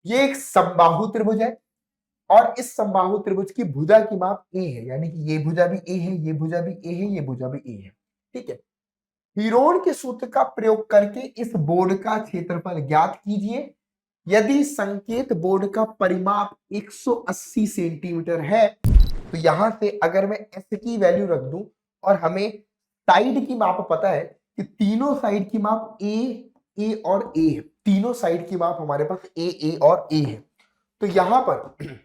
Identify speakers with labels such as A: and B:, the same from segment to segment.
A: ये एक समबाहु त्रिभुज है और इस समबाहु त्रिभुज की भुजा की माप ए है, यानी कि ये भुजा भी ए है, ये भुजा भी ए है, ये भुजा भी ए है। ठीक है। हीरोन के सूत्र का प्रयोग करके इस बोर्ड का क्षेत्रफल ज्ञात कीजिए। यदि संकेत बोर्ड का परिमाप 180 सेंटीमीटर है तो यहां से अगर मैं एस की वैल्यू रख दूं और हमें साइड की माप पता है कि तीनों साइड की माप ए और ए है, तीनों साइड की माप हमारे पास ए और ए है, तो यहां पर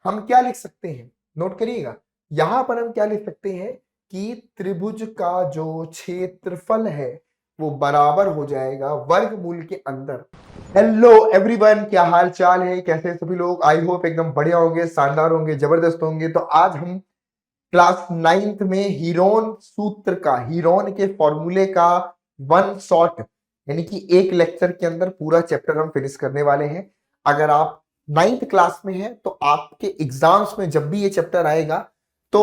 A: हम क्या लिख सकते हैं, नोट करिएगा, यहां पर हम क्या लिख सकते हैं कि त्रिभुज का जो क्षेत्रफल है वो बराबर हो जाएगा वर्गमूल के अंदर। हेलो एवरीवन, क्या हाल चाल है, कैसे सभी लोग? आई होप एकदम बढ़िया होंगे, शानदार होंगे, जबरदस्त होंगे। तो आज हम क्लास 9th में हीरोन सूत्र का, हीरोन के फॉर्मूले का वन शॉट यानी कि एक लेक्चर के अंदर पूरा चैप्टर हम फिनिश करने वाले हैं। अगर आप 9th क्लास में हैं तो आपके एग्जाम्स में जब भी ये चैप्टर आएगा तो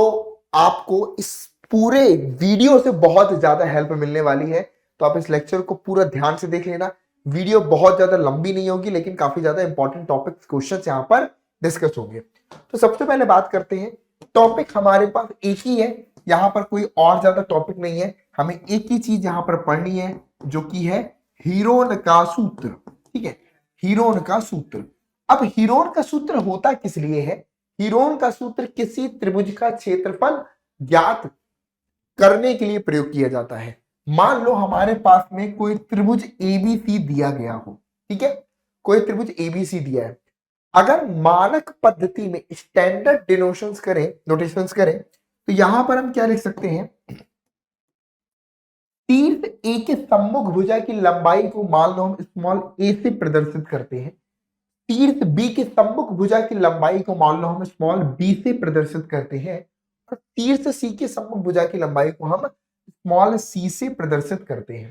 A: आपको इस पूरे वीडियो से बहुत ज्यादा हेल्प मिलने वाली है। तो आप इस लेक्चर को पूरा ध्यान से देख लेना। वीडियो बहुत ज्यादा लंबी नहीं होगी लेकिन काफी ज्यादा इंपॉर्टेंट टॉपिक्स, क्वेश्चन यहाँ पर डिस्कस होंगे। तो सबसे पहले बात करते हैं, टॉपिक हमारे पास एक ही है, यहां पर कोई और ज्यादा टॉपिक नहीं है, हमें एक ही चीज यहां पर पढ़नी है जो कि है हीरोन का सूत्र। ठीक है, हीरोन का सूत्र। अब हीरोन का सूत्र होता किस लिए है? हीरोन का सूत्र किसी त्रिभुज का क्षेत्रफल ज्ञात करने के लिए प्रयोग किया जाता है। मान लो हमारे पास में कोई त्रिभुज एबीसी दिया गया हो, ठीक है, कोई त्रिभुज एबीसी दिया है। अगर मानक पद्धति में स्टैंडर्ड डिनोशंस करें, नोटेशंस करें, तो यहां पर हम क्या लिख सकते हैं, तीर्थ ए के सम्मुख भुजा की लंबाई को मान लो हम स्मॉल ए से प्रदर्शित करते हैं, तीर्थ बी के सम्मुख भुजा की लंबाई को मान लो हम स्मॉल बी से प्रदर्शित करते हैं, और तीर्थ सी के सम्मुख भुजा की लंबाई को हम स्मॉल सी से प्रदर्शित करते हैं।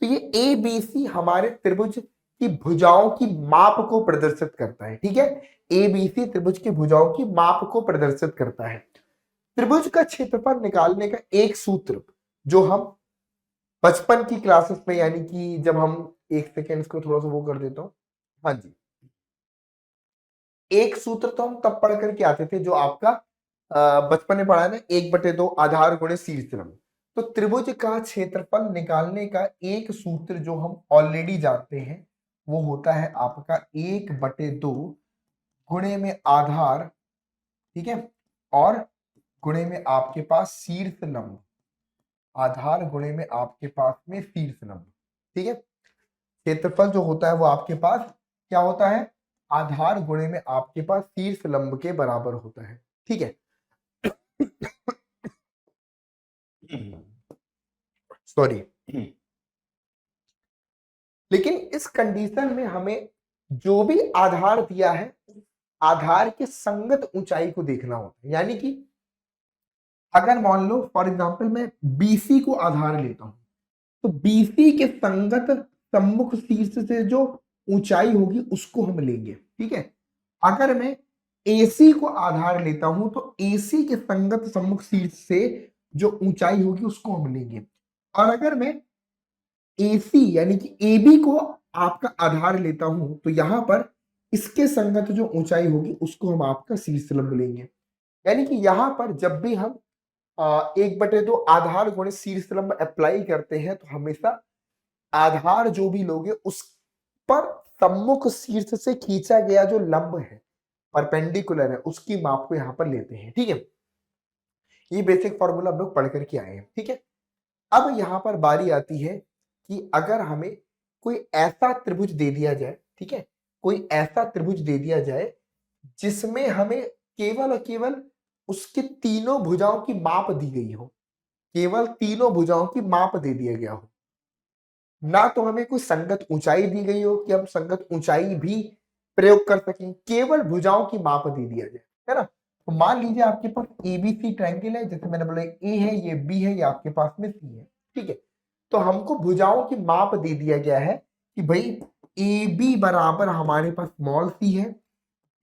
A: तो ये ए बी सी हमारे त्रिभुज की भुजाओं की माप को प्रदर्शित करता है। ठीक है, ए बी सी त्रिभुज की भुजाओं की माप को प्रदर्शित करता है। त्रिभुज का क्षेत्रफल निकालने का एक सूत्र जो हम बचपन की क्लासेस में, यानी कि जब हम, एक सेकेंड इसको थोड़ा सा वो कर देता हूं, हाँ जी, एक सूत्र तो हम तब पढ़ करके आते थे जो आपका बचपन में पढ़ा है ना, 1/2 आधार गुणे शीर्ष लंब। तो त्रिभुज का क्षेत्रफल निकालने का एक सूत्र जो हम ऑलरेडी जानते हैं वो होता है आपका 1/2 गुणे में आधार, ठीक है, और गुणे में आपके पास शीर्ष लंब, आधार गुणे में आपके पास में शीर्ष लंब। ठीक है, क्षेत्रफल जो होता है वो आपके पास क्या होता है, आधार गुणे में आपके पास शीर्ष लंब के बराबर होता है। ठीक है, सॉरी, लेकिन इस कंडीशन में हमें जो भी आधार दिया है आधार के संगत ऊंचाई को देखना होता है। यानी कि अगर मान लो फॉर एग्जांपल मैं बीसी को आधार लेता हूं तो बीसी के संगत सम्मुख शीर्ष से जो ऊंचाई होगी उसको हम लेंगे। ठीक है, अगर मैं एसी को आधार लेता हूं तो एसी के संगत सम्मुख शीर्ष से जो ऊंचाई होगी उसको हम लेंगे। और अगर मैं एसी यानी कि एबी को आपका आधार लेता हूं तो यहां पर इसके संगत जो ऊंचाई होगी उसको हम आपका शीर्ष लंब लेंगे। यानी कि यहां पर जब भी हम 1/2 आधार गुणे शीर्ष लंब अप्लाई करते हैं तो हमेशा आधार जो भी लोगे उस पर सम्मुख शीर्ष से खींचा गया जो लंब है, परपेंडिकुलर है, उसकी माप को यहां पर लेते हैं। ठीक है, ये बेसिक फॉर्मूला हम लोग पढ़ करके आए हैं। ठीक है, अब यहां पर बारी आती है कि अगर हमें कोई ऐसा त्रिभुज दे दिया जाए, ठीक है, कोई ऐसा त्रिभुज दे दिया जाए जिसमें हमें केवल और केवल उसके तीनों भुजाओं की माप दी गई हो, केवल तीनों भुजाओं की माप दे दिया गया हो, ना तो हमें कोई संगत ऊंचाई दी गई हो कि हम संगत ऊंचाई भी प्रयोग कर सकें, केवल भुजाओं की माप दे दिया जाए, है ना। तो मान लीजिए आपके पास एबीसी ट्रायंगल है, जैसे मैंने बोला ए है, ये बी है, ये आपके पास में सी है। ठीक है, तो हमको भुजाओं की माप दे दिया गया है कि भाई ए बी बराबर हमारे पास स्मॉल सी है,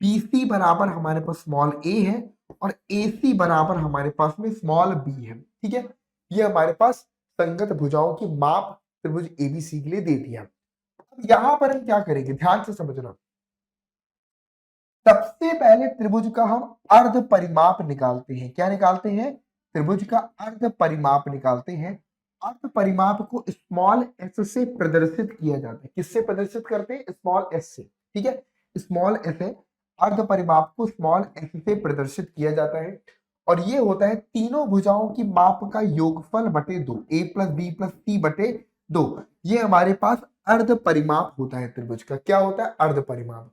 A: बी सी बराबर हमारे पास स्मॉल ए है, और ए सी बराबर हमारे पास में स्मॉल बी है। ठीक है, ये हमारे पास संगत भुजाओं की माप त्रिभुज एबीसी के लिए दे दिया। अब यहां पर हम क्या करेंगे, ध्यान से समझना, सबसे पहले त्रिभुज का हम अर्ध परिमाप निकालते हैं। क्या निकालते हैं? त्रिभुज का अर्ध परिमाप निकालते हैं। अर्ध परिमाप को स्मॉल एस से प्रदर्शित किया जाता है। किससे प्रदर्शित करते हैं? स्मॉल एस से। ठीक है, स्मॉल एस है, अर्ध परिमाप को स्मॉल एस से प्रदर्शित किया जाता है और ये होता है तीनों भुजाओं की माप का योगफल बटे 2, a प्लस बी प्लस सी बटे 2। ये हमारे पास अर्ध परिमाप होता है त्रिभुज का। क्या होता है? अर्ध परिमाप।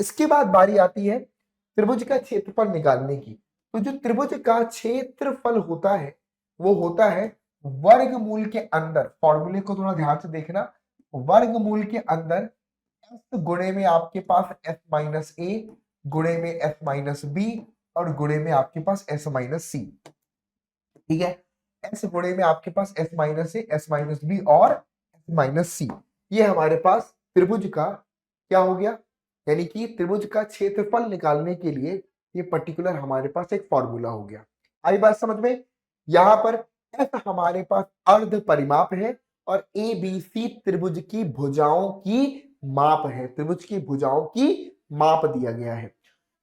A: इसके बाद बारी आती है त्रिभुज का क्षेत्रफल निकालने की। तो जो त्रिभुज का क्षेत्रफल होता है वो होता है वर्गमूल के अंदर, फॉर्मूले को थोड़ा ध्यान से देखना, वर्गमूल के अंदर एस गुणे में आपके पास एस माइनस ए, गुणे में एस माइनस बी और गुणे में आपके पास एस माइनस सी। ठीक है, एस गुणे में आपके पास एस माइनस ए, एस माइनस बी और एस माइनस सी। ये हमारे पास त्रिभुज का क्या हो गया, यानी कि त्रिभुज का क्षेत्रफल निकालने के लिए ये पर्टिकुलर हमारे पास एक फॉर्मूला हो गया। आई बात समझ में? यहां पर एस हमारे पास अर्ध परिमाप है और ए बी सी त्रिभुज की भुजाओं की माप है। त्रिभुज की भुजाओं की माप दिया गया है।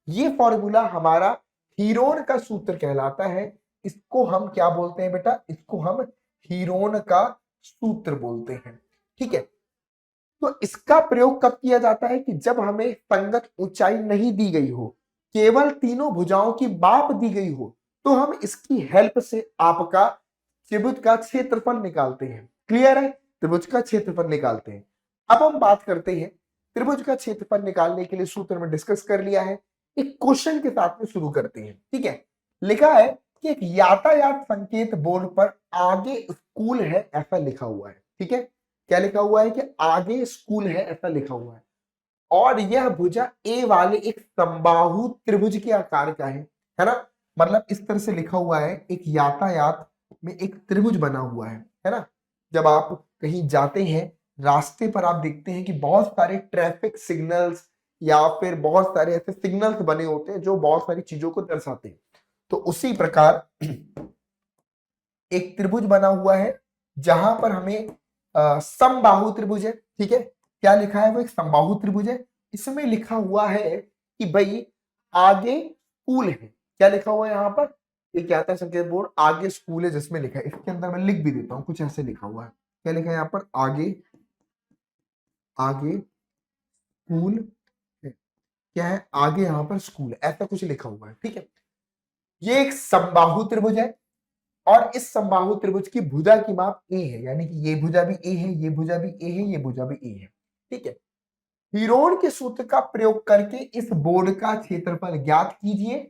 A: ये फॉर्मूला हमारा हीरोन का सूत्र कहलाता है। इसको हम क्या बोलते हैं बेटा? इसको हम हीरोन का सूत्र बोलते हैं। ठीक है, तो इसका प्रयोग कब किया जाता है? कि जब हमें संगत ऊंचाई नहीं दी गई हो, केवल तीनों भुजाओं की माप दी गई हो, तो हम इसकी हेल्प से आपका त्रिभुज का क्षेत्रफल निकालते हैं। क्लियर है? त्रिभुज का क्षेत्रफल निकालते हैं। अब हम बात करते हैं त्रिभुज का क्षेत्रफल निकालने के लिए सूत्र में डिस्कस कर लिया है, एक क्वेश्चन के साथ में शुरू करते हैं। ठीक है, लिखा है कि एक यातायात संकेत बोर्ड पर आगे स्कूल है ऐसा लिखा हुआ है। ठीक है, क्या लिखा हुआ है? कि आगे स्कूल है ऐसा लिखा हुआ है और यह भुजा ए वाले एक समबाहु त्रिभुज के आकार का है ना? मतलब इस तरह से लिखा हुआ है, एक यातायात में एक त्रिभुज बना हुआ है ना? जब आप कहीं जाते हैं रास्ते पर आप देखते हैं कि बहुत सारे ट्रैफिक सिग्नल्स या फिर बहुत सारे ऐसे सिग्नल्स बने होते हैं जो बहुत सारी चीजों को दर्शाते हैं। तो उसी प्रकार एक त्रिभुज बना हुआ है जहां पर हमें समबाहु त्रिभुज है। ठीक है, क्या लिखा है? वो एक समबाहु त्रिभुज है। इसमें लिखा हुआ है कि भाई आगे स्कूल है। क्या लिखा हुआ है यहाँ पर? एक यात्रा संकेत बोर्ड आगे स्कूल है जिसमें लिखा है। इसके अंदर मैं लिख भी देता हूँ, कुछ ऐसे लिखा हुआ है। क्या लिखा है यहाँ पर? आगे आगे स्कूल है। क्या है? आगे यहाँ पर स्कूल है, ऐसा कुछ लिखा हुआ है। ठीक है, ये एक समबाहु त्रिभुज है और इस समबाहु त्रिभुज की भुजा की माप ए है, यानी कि ये भुजा भी ए है, ये भुजा भी ए है, ये भुजा भी ए है। ठीक है, हीरोन के सूत्र का प्रयोग करके इस बोर्ड का क्षेत्रफल ज्ञात कीजिए।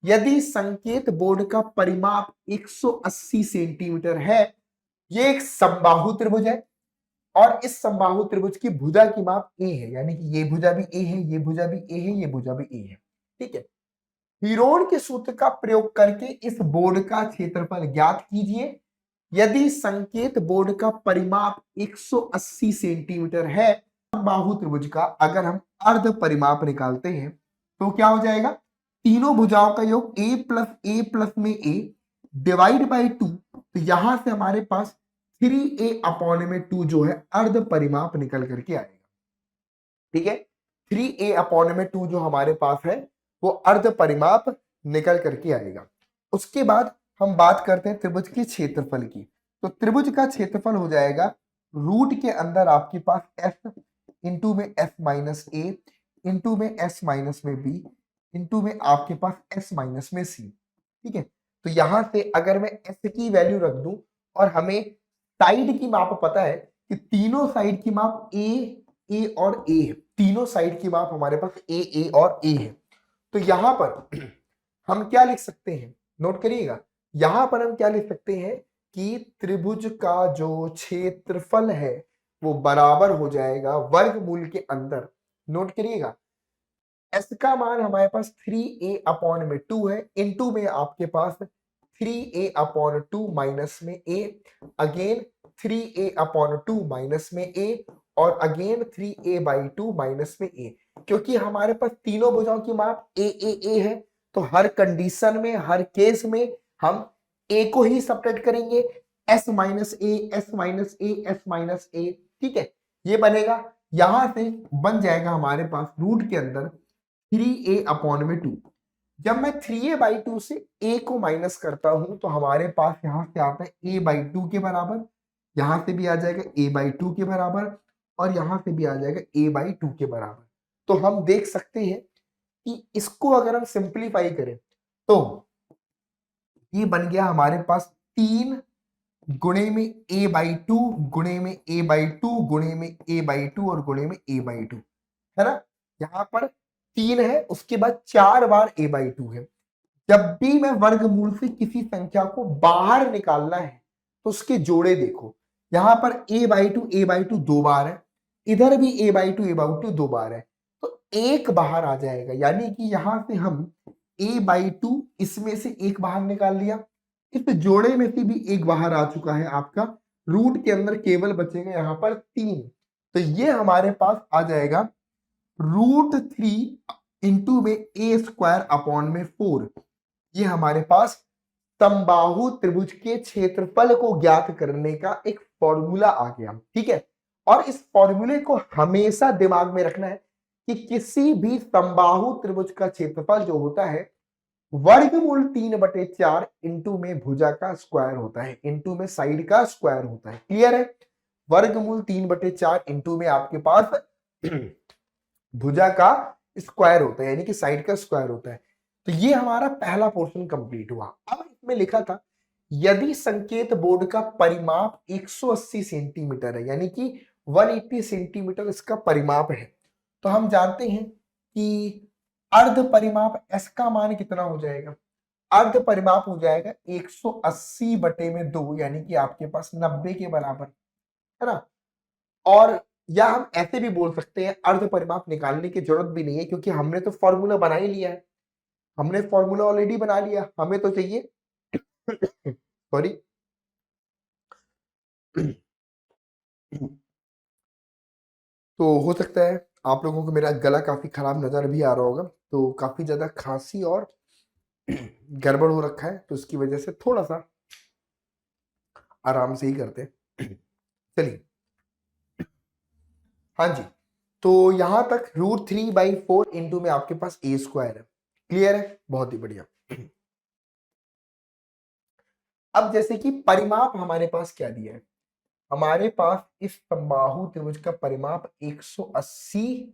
A: यदि संकेत बोर्ड का परिमाप 180 सेंटीमीटर है, ये एक समबाहु त्रिभुज है और इस समबाहु त्रिभुज की भुजा की माप ए है, यानी कि ये भुजा भी ए है, ये भुजा भी ए है, ये भुजा भी ए है। ठीक है, हीरोन के सूत्र का प्रयोग करके इस बोर्ड का क्षेत्रफल ज्ञात कीजिए। यदि संकेत बोर्ड का परिमाप 180 सेंटीमीटर है, बाहु त्रिभुज का अगर हम अर्ध परिमाप निकालते हैं तो क्या हो जाएगा? तीनों भुजाओं का योग a प्लस में a डिवाइड बाई 2। तो यहां से हमारे पास 3a अपॉन में 2 जो है अर्ध परिमाप निकल करके आएगा। ठीक है, 3a अपॉन में 2 जो हमारे पास है वो अर्ध परिमाप निकल करके आएगा। उसके बाद हम बात करते हैं त्रिभुज के क्षेत्रफल की। तो त्रिभुज का क्षेत्रफल हो जाएगा रूट के अंदर आपके पास s इंटू में s माइनस ए इंटू में s माइनस में b इंटू में आपके पास s माइनस में c। ठीक है, तो यहां से अगर मैं s की वैल्यू रख दूं और हमें साइड की माप पता है कि तीनों साइड की माप a और a है, तीनों साइड की माप हमारे पास a और a है। तो यहां पर हम क्या लिख सकते हैं? नोट करिएगा, यहां पर हम क्या लिख सकते हैं कि त्रिभुज का जो क्षेत्रफल है वो बराबर हो जाएगा वर्गमूल के अंदर। नोट करिएगा, s का मान हमारे पास 3a अपॉन में 2 है, इनटू में आपके पास 3a अपॉन 2 माइनस में a, again 3a upon 2 minus में a और अगेन 3a बाई 2 माइनस में a। क्योंकि हमारे पास तीनों भुजाओं की माप a है तो हर कंडीशन में, हर केस में हम a को ही सब्ट्रैक्ट करेंगे, s minus a, s minus a, s minus a। ठीक है, ये बनेगा। यहां से बन जाएगा हमारे पास रूट के अंदर 3a/2। जब मैं 3a/2 से a को माइनस करता हूं तो हमारे पास यहां से आता है a/2 के बराबर, यहां से भी आ जाएगा a/2 के बराबर, और यहां से भी आ जाएगा a/2 के बराबर। तो हम देख सकते हैं कि इसको अगर हम सिंप्लीफाई करें तो ये बन गया हमारे पास 3 गुणे में a/2 गुणे में a/2 गुणे में a/2 और गुणे में a/2, है ना। यहाँ पर 3 है, उसके बाद 4 बार a/2 है। जब भी मैं वर्गमूल से किसी संख्या को बाहर निकालना है तो उसके जोड़े देखो, यहां पर a/2 2 बार है, इधर भी a/2 2 बार है, तो एक बाहर आ जाएगा, यानी कि यहां से हम a/2 इसमें से एक बाहर निकाल लिया, इस जोड़े में से भी एक बाहर आ चुका है आपका, रूट के अंदर केवल बचेगा यहां पर 3, तो ये हमारे पास आ जाएगा √3 इंटू में a²/4। ये हमारे पास समबाहु त्रिभुज के क्षेत्रफल को ज्ञात करने का एक फॉर्मूला आ गया, ठीक है। और इस फॉर्मूले को हमेशा दिमाग में रखना है कि किसी भी समबाहु त्रिभुज का क्षेत्रफल जो होता है वर्गमूल 3/4 इंटू में भुजा का स्क्वायर होता है, इंटू में साइड का स्क्वायर होता है। क्लियर है? वर्गमूल 3/4 इंटू में आपके पास भुजा का स्क्वायर होता है, यानी कि साइड का स्क्वायर होता है। तो ये हमारा पहला पोर्शन कंप्लीट हुआ। अब इसमें लिखा था यदि संकेत बोर्ड का परिमाप 180 सेंटीमीटर है, यानी कि 180 सेंटीमीटर इसका परिमाप है, तो हम जानते हैं कि अर्ध परिमाप s का मान कितना हो जाएगा। अर्ध परिमाप हो जाएगा 180/2, यानी कि आपके पास 90 के बराबर, है ना। और या हम ऐसे भी बोल सकते हैं अर्ध परिमाप निकालने की जरूरत भी नहीं है, क्योंकि हमने तो फॉर्मूला बना ही लिया है, हमने फॉर्मूला ऑलरेडी बना लिया, हमें तो चाहिए सॉरी तो हो सकता है आप लोगों को मेरा गला काफी खराब नजर भी आ रहा होगा, तो काफी ज्यादा खांसी और गड़बड़ हो रखा है, तो उसकी वजह से थोड़ा सा आराम से ही करते हैं। चलिए, हाँ जी, तो यहां तक √3/4 इंटू में आपके पास a² है। क्लियर है? बहुत ही बढ़िया। अब जैसे कि परिमाप हमारे पास क्या दिया है, हमारे पास इस समबाहु त्रिभुज का परिमाप 180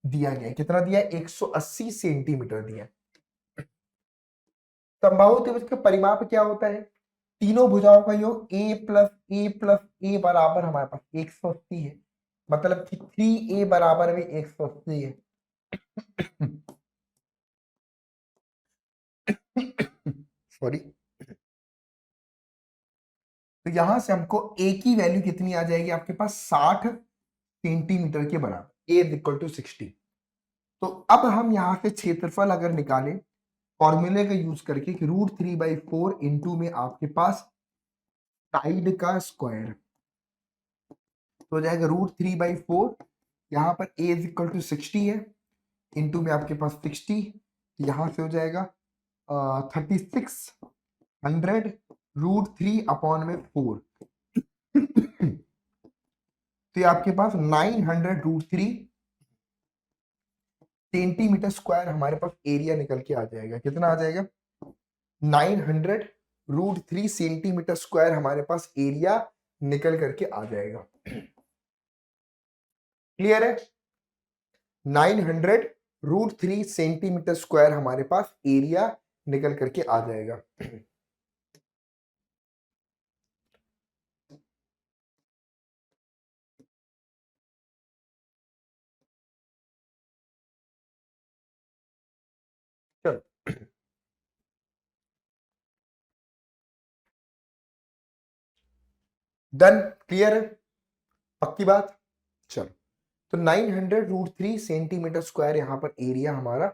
A: दिया गया है। कितना दिया है? 180 सेंटीमीटर दिया है। समबाहु त्रिभुज का परिमाप क्या होता है? तीनों भुजाओं का योग a+a+a बराबर हमारे पास 180 है, मतलब कि 3a बराबर में 180 है। सॉरी, तो यहां से हमको a की वैल्यू कितनी आ जाएगी आपके पास? 60 सेंटीमीटर के बराबर, a = 60। तो अब हम यहां से क्षेत्रफल अगर निकालें फॉर्मूले का यूज करके कि √3/4 इंटू में आपके पास साइड का स्क्वायर, तो हो जाएगा √3/4, यहाँ पर a = 60 है, इंटू में आपके पास 60, यहां से हो जाएगा 3600 √3/4 तो ये आपके पास 900 √3 सेंटीमीटर स्क्वायर हमारे पास एरिया निकल के आ जाएगा। कितना आ जाएगा? 900 √3 सेंटीमीटर स्क्वायर हमारे पास एरिया निकल करके आ जाएगा। क्लियर है? 900 √3 सेंटीमीटर स्क्वायर हमारे पास एरिया निकल करके आ जाएगा। चलो, डन? क्लियर है? पक्की बात? चलो, तो 900 √3 सेंटीमीटर स्क्वायर यहां पर एरिया हमारा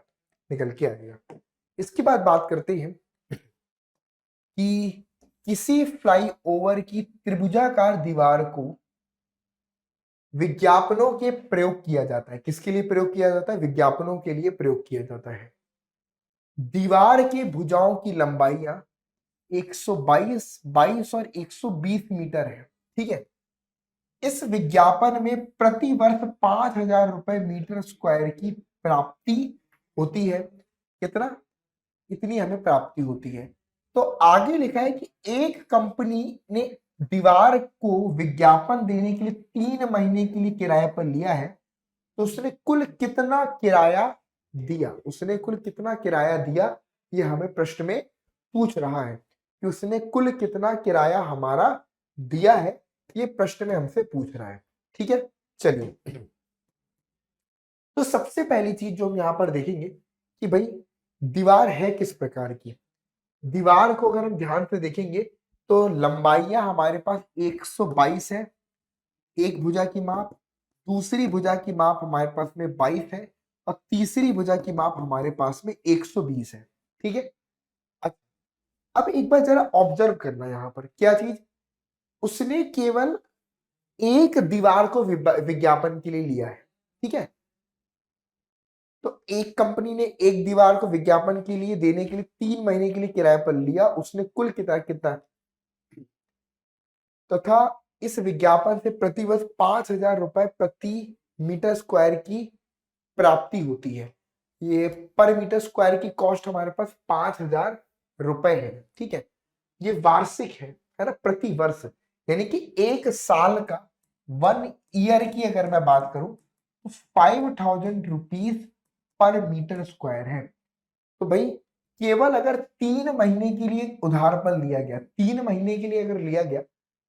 A: निकल के आएगा। इसके बाद बात करते हैं कि किसी फ्लाईओवर की त्रिभुजाकार दीवार को विज्ञापनों के प्रयोग किया जाता है। किसके लिए प्रयोग किया जाता है? विज्ञापनों के लिए प्रयोग किया जाता है। दीवार के भुजाओं की लंबाइयां 122, 22 और 120 मीटर है, ठीक है। इस विज्ञापन में प्रति वर्ष 5,000 रुपए मीटर स्क्वायर की प्राप्ति होती है, कितना, इतनी हमें प्राप्ति होती है। तो आगे लिखा है कि एक कंपनी ने दीवार को विज्ञापन देने के लिए 3 महीने के लिए किराए पर लिया है, तो उसने कुल कितना किराया दिया, उसने कुल कितना किराया दिया, ये हमें प्रश्न में पूछ रहा है कि उसने कुल कितना किराया हमारा दिया है, ये प्रश्न में हमसे पूछ रहा है। ठीक है, चलिए, तो सबसे पहली चीज जो हम यहां पर देखेंगे कि भाई दीवार है किस प्रकार की। दीवार को अगर हम ध्यान से देखेंगे तो लंबाइयां हमारे पास 122 है, एक भुजा की माप, दूसरी भुजा की माप हमारे पास में 22 है, और तीसरी भुजा की माप हमारे पास में 120 है। ठीक है, अब एक बार जरा ऑब्जर्व करना यहाँ पर क्या चीज, उसने केवल एक दीवार को विज्ञापन के लिए लिया है। ठीक है, तो एक कंपनी ने एक दीवार को विज्ञापन के लिए देने के लिए 3 महीने के लिए किराए पर लिया, उसने कुल कितना कितना तथा इस विज्ञापन से प्रतिवर्ष 5,000 रुपए प्रति मीटर स्क्वायर की प्राप्ति होती है। ये पर मीटर स्क्वायर की कॉस्ट हमारे पास 5,000 रुपए है। ठीक है, ये वार्षिक है ना, प्रति वर्ष, यानी कि एक साल का, 1 ईयर की अगर मैं बात करूं तो 5,000 रुपीज पर मीटर स्क्वायर है। तो भाई केवल अगर 3 महीने के लिए उधार पर लिया गया, 3 महीने के लिए अगर लिया गया,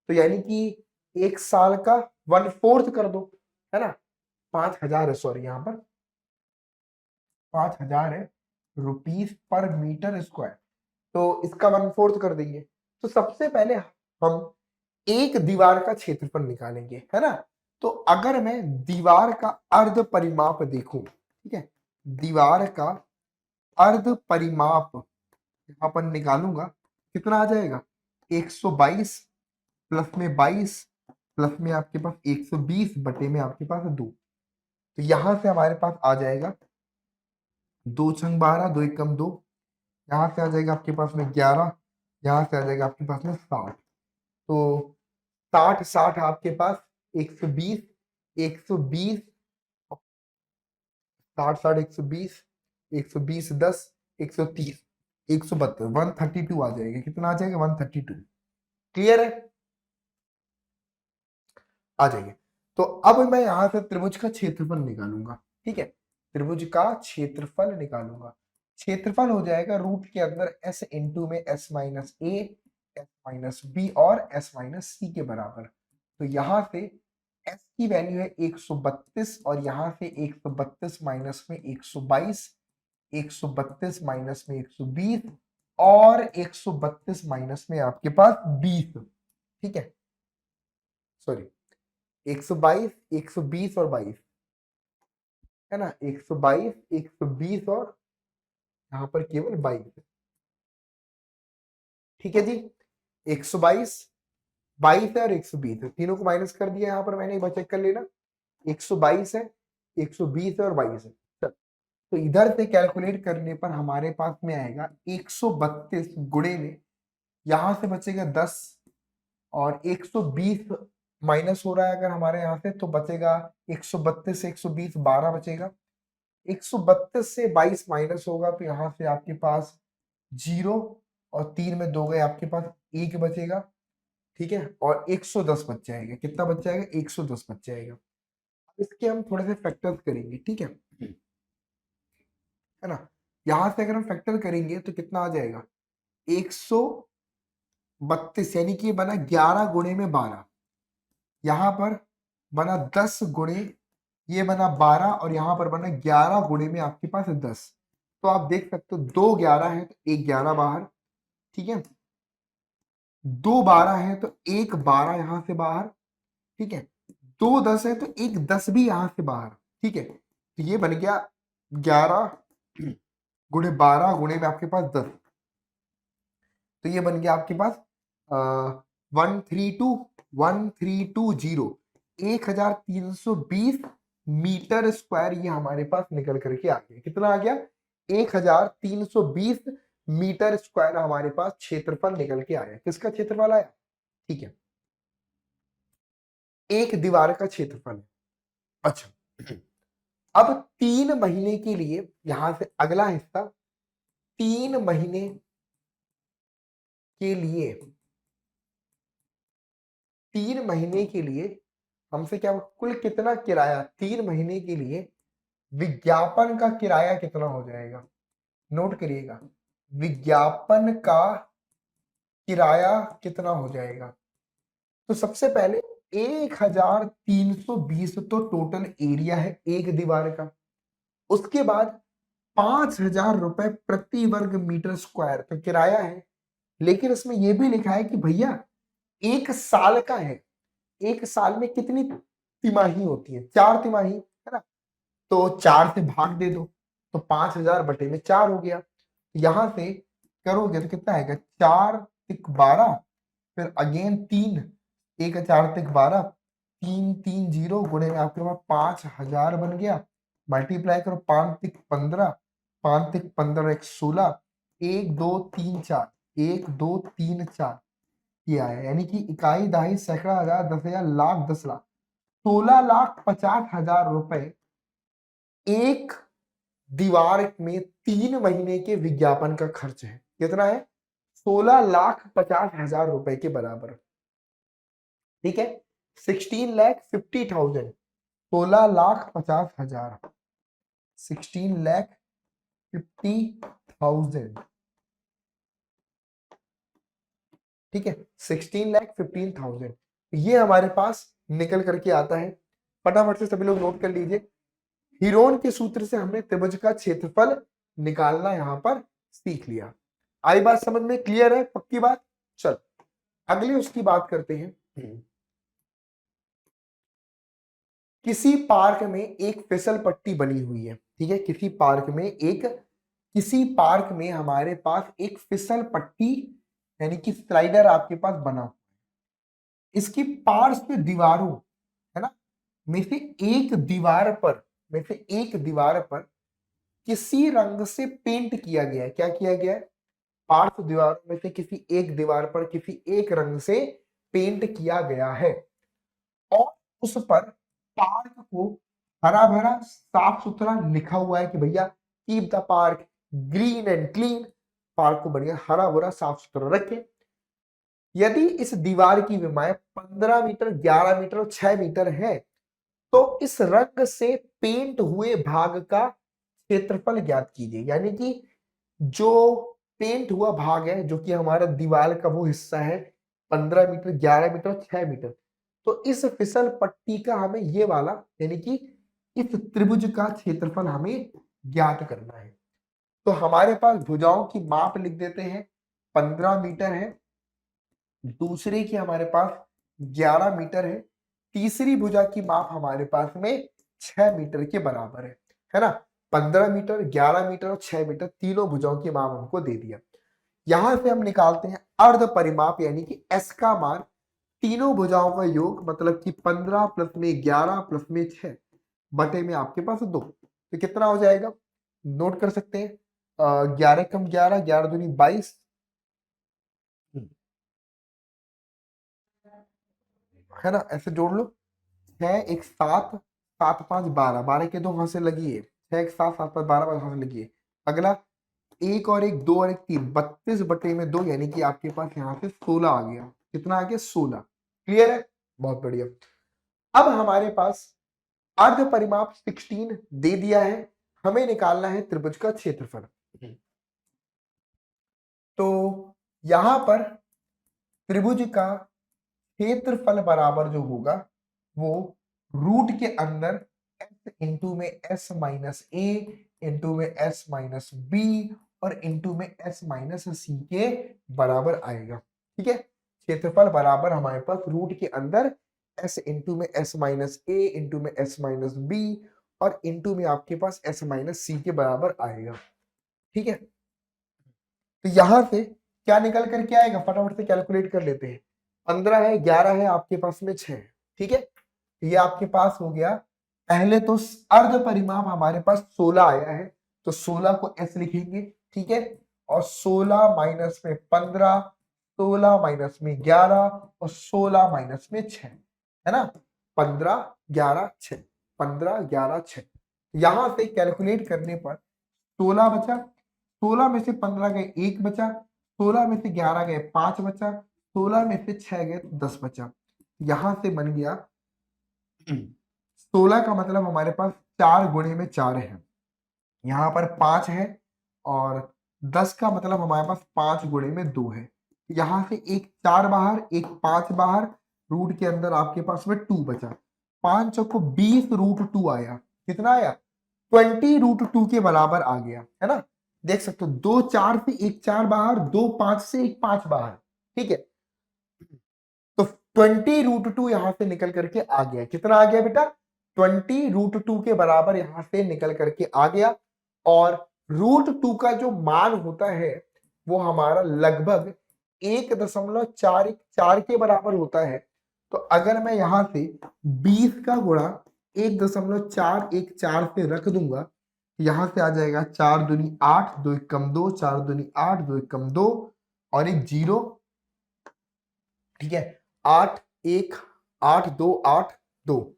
A: तो यानी कि एक साल का 1/4 कर दो, है ना, 5,000 है, सॉरी यहाँ पर 5,000 है रुपीज पर मीटर स्क्वायर, तो इसका 1/4 कर देंगे। तो सबसे पहले हम एक दीवार का क्षेत्रफल निकालेंगे, है ना। तो अगर मैं दीवार का अर्ध परिमाप देखूं, ठीक है, दीवार का अर्ध परिमाप यहां पर निकालूंगा, कितना आ जाएगा, 122 प्लस में 22 प्लस में आपके पास 120 बटे में आपके पास 2, तो यहां से हमारे पास आ जाएगा 2 छंग 12, 2 एकम 2, यहां से आ जाएगा आपके पास में 11, यहां से आ जाएगा आपके पास में 60, तो 60 60 आपके पास 120, 120 60 60 120, 120 10 130 132 132 आ जाएगा, कितना आ जाएगा 132। क्लियर है, आ जाइए। तो अब मैं यहां से त्रिभुज का क्षेत्रफल निकालूंगा। ठीक है, त्रिभुज का क्षेत्रफल निकालूंगा, क्षेत्रफल हो जाएगा रूट के अंदर s इंटू में s माइनस ए, एस माइनस बी और s माइनस सी के बराबर। तो यहां से s की वैल्यू है 132 और यहां से 132 माइनस में 122, 132 माइनस में 120 और 132 माइनस में आपके पास 20। ठीक है, सॉरी 122, 120 और 22, है ना, 122, 120 और यहाँ पर केवल 22। ठीक है जी, 122, 22 है और 120 है, तीनों को माइनस कर दिया यहाँ पर मैंने, एक बार चेक कर लेना, 122 है, 120 है और 22 है। तो इधर से कैलकुलेट करने पर हमारे पास में आएगा 132 गुणे में, यहां से बचेगा 10 और 120 माइनस हो रहा है अगर हमारे यहाँ से, तो बचेगा 132 से 120 12 बचेगा, 132 से 22 माइनस होगा तो यहाँ से आपके पास 0 और 3 में 2 गए, आपके पास 1 बचेगा। ठीक है, और 110 बच जाएगा, कितना बच जाएगा 110 बच जाएगा। इसके हम थोड़े से फैक्टर्स करेंगे, ठीक है ना, यहां से अगर हम फैक्टर करेंगे तो कितना आ जाएगा 132, यानी कि ये बना 11 गुणे में 12, यहां पर बना 10 गुणे, ये बना 12 और यहां पर बना 11 गुणे में आपके पास 10। तो आप देख सकते हो 2 11 है तो 1 11 बाहर, ठीक है, 2 12 है तो 1 12 यहां से बाहर, ठीक है, 2 10 है तो 1 10 भी यहां से बाहर। ठीक है, तो ये बन गया 11 गुणे 12 गुणे में आपके पास 10, तो ये बन गया आपके पास 132 1320 मीटर स्क्वायर, ये हमारे पास निकल करके आ गया, कितना आ गया 1320 मीटर स्क्वायर हमारे पास क्षेत्रफल निकल के आया। किसका क्षेत्रफल आया, ठीक है, एक दीवार का क्षेत्रफल है। अच्छा, अब 3 महीने के लिए, यहां से अगला हिस्सा, 3 महीने के लिए, 3 महीने के लिए हमसे क्या, कुल कितना किराया 3 महीने के लिए, विज्ञापन का किराया कितना हो जाएगा, नोट करिएगा, विज्ञापन का किराया कितना हो जाएगा। तो सबसे पहले 1320 तो टोटल एरिया है एक दीवार का, उसके बाद 5000 रुपए प्रति वर्ग मीटर स्क्वायर का किराया है। लेकिन इसमें यह भी लिखा है कि भैया 1 साल का है, 1 साल में कितनी तिमाही होती है, 4 तिमाही है ना, तो 4 से भाग दे दो, तो 5000 बटे में 4 हो गया। यहां से करोगे तो कितना आएगा, 4 तिक 12, फिर अगेन 3, 1 4 तिक 12, 3 3 0 गुणे में आपके पास 5000 बन गया, मल्टीप्लाई करो 5 तिक 15, 5 तिक 15 1 16, 1 2 3 4, 1 2 3 4 ये आया, यानी कि इकाई दहाई सैकड़ा हजार 10,000 लाख 10 लाख, 16,50,000 रुपए एक दीवार में 3 महीने के विज्ञापन का खर्च है। कितना है, 16,50,000 रुपए के बराबर। ठीक है, 16,50,000, 16,50,000, 16,50,000, ठीक है, 16,15,000 ये हमारे पास निकल करके आता है। फटाफट से सभी लोग नोट कर लीजिए। हीरोन के सूत्र से हमने त्रिभुज का क्षेत्रफल निकालना यहां पर सीख लिया। आई बात समझ में, क्लियर है, पक्की बात। चल अगली उसकी बात करते हैं। किसी पार्क में एक फिसल पट्टी बनी हुई है, ठीक है, किसी पार्क में हमारे पास एक फिसल पट्टी यानी कि स्लाइडर आपके पास बना, इसकी पार्श्व दीवारों है ना में से एक दीवार पर किसी रंग से पेंट किया गया है। क्या किया गया है, पार्श्व दीवारों में से किसी एक दीवार पर किसी एक रंग से पेंट किया गया है और उस पर पार्क को हरा भरा साफ सुथरा लिखा हुआ है कि भैया keep the park green and clean, park को बढ़िया हरा भरा साफ सुथरा रखें। यदि इस दीवार की विमाएं 15 मीटर, 11 मीटर और 6 मीटर है तो इस रंग से पेंट हुए भाग का क्षेत्रफल ज्ञात कीजिए। यानी कि जो पेंट हुआ भाग है, जो कि हमारा दीवार का वो हिस्सा है 15 मीटर, 11 मीटर और 6 मीटर, तो इस फिसल पट्टी का हमें ये वाला यानी कि इस त्रिभुज का क्षेत्रफल हमें ज्ञात करना है। तो हमारे पास भुजाओं की माप लिख देते हैं, 15 मीटर है, दूसरे की हमारे पास 11 मीटर है, तीसरी भुजा की माप हमारे पास में 6 मीटर के बराबर है ना। 15 मीटर, 11 मीटर और 6 मीटर तीनों भुजाओं की माप हमको दे दिया। यहां से हम निकालते हैं अर्ध परिमाप यानी कि एस का मान, तीनों भुजाओं का योग मतलब कि 15 प्लस में 11 प्लस में 6 बटे में आपके पास 2, तो कितना हो जाएगा, नोट कर सकते हैं, 11 कम 11, 11 दूनी 22, है ना, ऐसे जोड़ लो, 6 1 7, 7 5 12, 12 के 2 हाथ से लगी है, 6 1 7, 7 5 12 हाथ से लगी है। अगला 1 और 1 2 और 1 3, 32 बटे में 2 यानी कि आपके पास यहाँ से 16 आ गया। कितना आ गया, 16। क्लियर है, बहुत बढ़िया। अब हमारे पास अर्ध परिमाप 16 दे दिया है, हमें निकालना है त्रिभुज का क्षेत्रफल। तो यहां पर त्रिभुज का क्षेत्रफल बराबर जो होगा वो रूट के अंदर s इंटू में s माइनस ए इंटू में s माइनस बी और इंटू में s माइनस सी के बराबर आएगा। ठीक है, क्षेत्रफल बराबर हमारे पास रूट के अंदर s इंटू में s माइनस ए इंटू में s माइनस बी और इंटू में आपके पास s माइनस सी के बराबर आएगा। ठीक है, तो यहां से क्या निकल कर क्या आएगा, फटाफट से कैलकुलेट कर लेते हैं। 15 है, 11 है, आपके पास में 6 है। ठीक है, ये आपके पास हो गया। पहले तो अर्ध परिमाप हमारे पास 16 आया है, तो 16 को s लिखेंगे। ठीक है, और 16 माइनस में 15, 16 माइनस में 11 और 16 माइनस में 6, है ना, 15 11 6, 15 11 6। यहां से कैलकुलेट करने पर 16 बचा, 16 में से 15 गए 1 बचा, 16 में से 11 गए 5 बचा, 16 में से 6 गए 10 बचा। यहां से बन गया 16 का मतलब हमारे पास 4 गुणे में 4 है, यहाँ पर 5 है, और 10 का मतलब हमारे पास 5 गुणे में 2 है। यहां से एक 4 बाहर, एक 5 बाहर, रूट के अंदर आपके पास में 2 बचा। 5 चौको 20 रूट 2 आया। कितना आया? 20 रूट 2 के बराबर आ गया, है ना। देख सकते हो 2 4 से एक 4 बाहर, 2 5 से एक 5 बाहर, ठीक है। तो 20 रूट 2 यहां से निकल करके आ गया। कितना आ गया बेटा? 20 रूट 2 के बराबर यहां से निकल करके आ गया। और रूट 2 का जो मान होता है वो हमारा लगभग 1.414 के बराबर होता है। तो अगर मैं यहां से 20 का गुणा 1.414 से रख दूंगा, यहां से आ जाएगा 4 दूनी 8, 2 कम 2, 4 दूनी 8, 2 कम 2, और एक 0, ठीक है। 8 1 8 2 8 2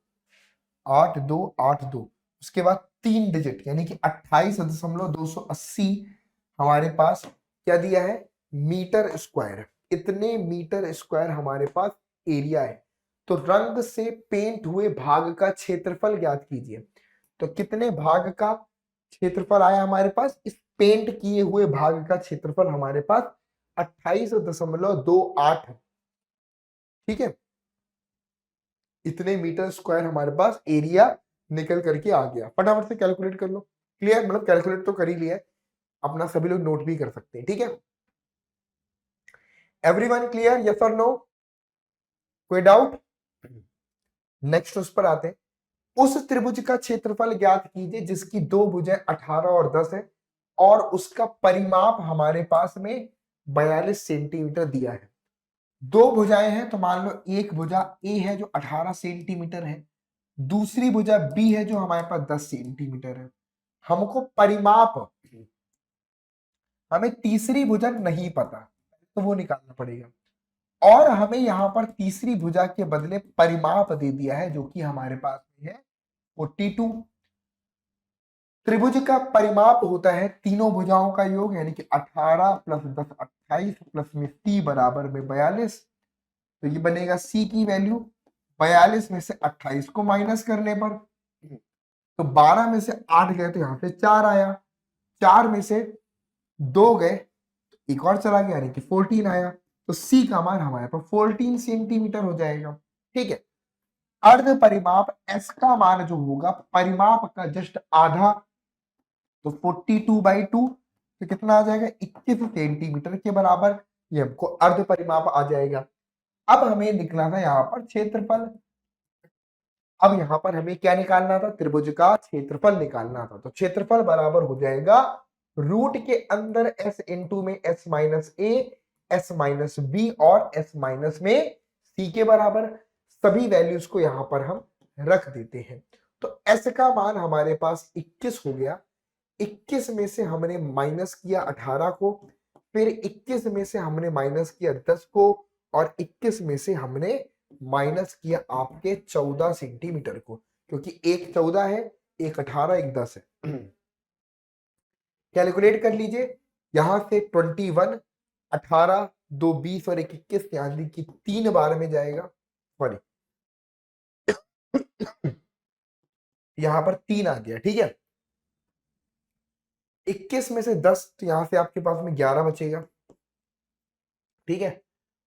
A: 8 2 8 2, उसके बाद 3 डिजिट यानी कि 28.280 हमारे पास क्या दिया है? Metre square. इतने मीटर स्क्वायर हमारे पास एरिया है। तो रंग से पेंट हुए भाग का क्षेत्रफल ज्ञात कीजिए। तो कितने भाग का क्षेत्रफल आया हमारे पास? इस पेंट किए हुए भाग का क्षेत्रफल हमारे पास 28.28, ठीक है। इतने मीटर स्क्वायर हमारे पास एरिया निकल करके आ गया। फटाफट से कैलकुलेट कर लो। क्लियर? मतलब कैलकुलेट तो कर ही लिया है, अपना सभी लोग नोट भी कर सकते हैं, ठीक है। Everyone clear? यस और नो? कोई डाउट? नेक्स्ट उस पर आते हैं। उस त्रिभुज का क्षेत्रफल ज्ञात कीजिए जिसकी दो भुजाएं 18 और 10 है, और उसका परिमाप हमारे पास में 42 सेंटीमीटर दिया है। दो भुजाएं हैं, तो मान लो एक भुजा ए है जो 18 सेंटीमीटर है, दूसरी भुजा बी है जो हमारे पास 10 सेंटीमीटर है। हमको परिमाप, हमें तीसरी भुजा नहीं पता, तो वो निकालना पड़ेगा। और हमें यहां पर तीसरी भुजा के बदले परिमाप दे दिया है जो कि हमारे पास में है 42। त्रिभुज का परिमाप होता है तीनों भुजाओं का योग, यानी कि 18 प्लस 10 28 प्लस में सी बराबर में 42। तो ये बनेगा सी की वैल्यू 42 में से 28 को माइनस करने पर, तो 12 में से 8 गए तो यहां से 4 आया, 4 में से 2 गए तो एक और चला गया यानी कि 14 आया। तो सी का मान हमारे पास 14 सेंटीमीटर हो जाएगा, ठीक है। अर्ध परिमाप एस का मान जो होगा परिमाप का जस्ट आधा, तो 42/2, तो कितना आ जाएगा? 21 सेंटीमीटर के बराबर। ये हमको अर्ध परिमाप आ जाएगा। अब हमें निकला था यहाँ पर क्षेत्रफल। अब यहाँ पर हमें क्या निकालना था? त्रिभुज का क्षेत्रफल निकालना था। तो क्षेत्रफल बराबर हो जाएगा रूट के अंदर एस इंटू में एस माइनस ए, एस माइनस बी और एस माइनस में सी के बराबर। सभी वैल्यूज को यहां पर हम रख देते हैं। तो एस का मान हमारे पास 21 हो गया। 21 में से हमने माइनस किया 18 को, फिर 21 में से हमने माइनस किया 10 को, और 21 में से हमने माइनस किया आपके 14 सेंटीमीटर को, क्योंकि एक 14 है, एक 18, एक 10 है। कैलकुलेट कर लीजिए। यहां से 21, 18, 2 20 और 1 21, यानी कि 3 बार में जाएगा। सॉरी, यहां पर 3 आ गया, ठीक है। 21 में से 10, तो यहां से आपके पास में 11 बचेगा, ठीक है।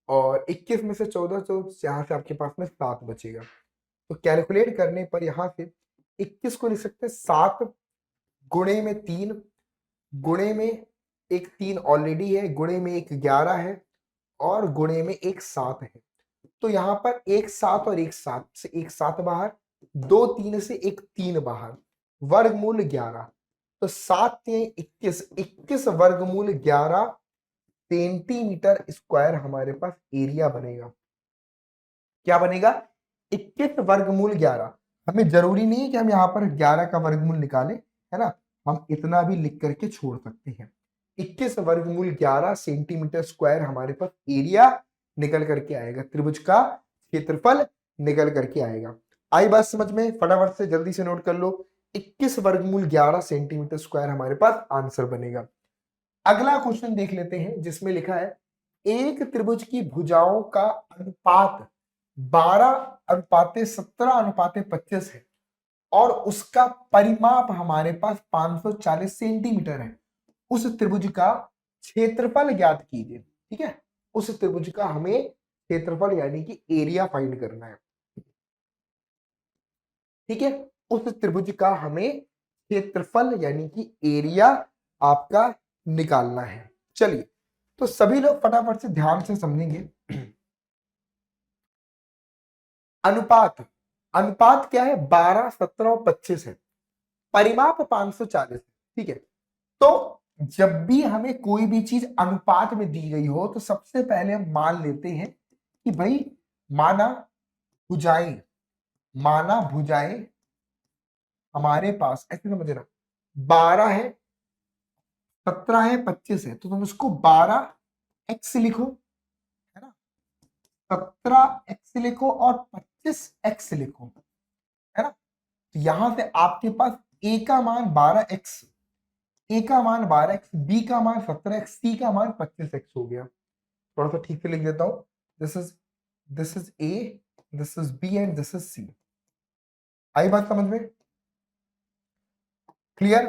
A: और 21 में से 14, तो यहां से आपके पास में 7 बचेगा। तो कैलकुलेट करने पर यहां से 21 को लिख सकते हैं 7 गुणे में 3, गुणे में एक 3 ऑलरेडी है, गुणे में एक 11 है, और गुणे में एक 7 है। तो यहां पर एक 7 और एक 7 से एक 7 बाहर, 2 3 से एक 3 बाहर, वर्गमूल 11। तो 7 3 21, 21 वर्गमूल 11 सेंटीमीटर स्क्वायर हमारे पास एरिया बनेगा। क्या बनेगा? 21 वर्गमूल 11। हमें जरूरी नहीं है कि हम यहाँ पर 11 का वर्गमूल निकालें, है ना। हम इतना भी लिख करके छोड़ सकते हैं। 21 वर्गमूल 11 सेंटीमीटर स्क्वायर हमारे पास एरिया निकल करके आएगा, त्रिभुज का क्षेत्रफल निकल करके आएगा। आई बात समझ में? फटाफट से जल्दी से नोट कर लो। 21 वर्गमूल 11 सेंटीमीटर स्क्वायर हमारे पास आंसर बनेगा। अगला क्वेश्चन देख लेते हैं जिसमें लिखा है एक त्रिभुज की भुजाओं का अनुपात 12:17:25 है और उसका परिमाप हमारे पास 540 सेंटीमीटर है। उस त्रिभुज का क्षेत्रफल ज्ञात कीजिए। ठीक है, उस त्रिभुज का हमें क्षेत्रफल यानी कि एरिया फाइंड करना है। ठीक है, उस त्रिभुज का हमें क्षेत्रफल यानी कि एरिया आपका निकालना है। चलिए, तो सभी लोग फटाफट से ध्यान से समझेंगे। अनुपात, अनुपात क्या है? 12, 17 और 25 है। परिमाप 540। ठीक है, तो जब भी हमें कोई भी चीज अनुपात में दी गई हो तो सबसे पहले हम मान लेते हैं कि भाई माना भुजाएं, माना भुजाएं हमारे पास, ऐसे समझना, 12 है, 17 है, 25 है, तो तुम इसको 12x लिखो, है ना, 17x लिखो और 25x लिखो, है ना। तो यहां से आपके पास a का मान 12x, a का मान 12x, b का मान 17x, c का मान 25x हो गया। थोड़ा सा ठीक से लिख देता हूं, this is a, this is b and this is c। आई बात समझ में? Clear?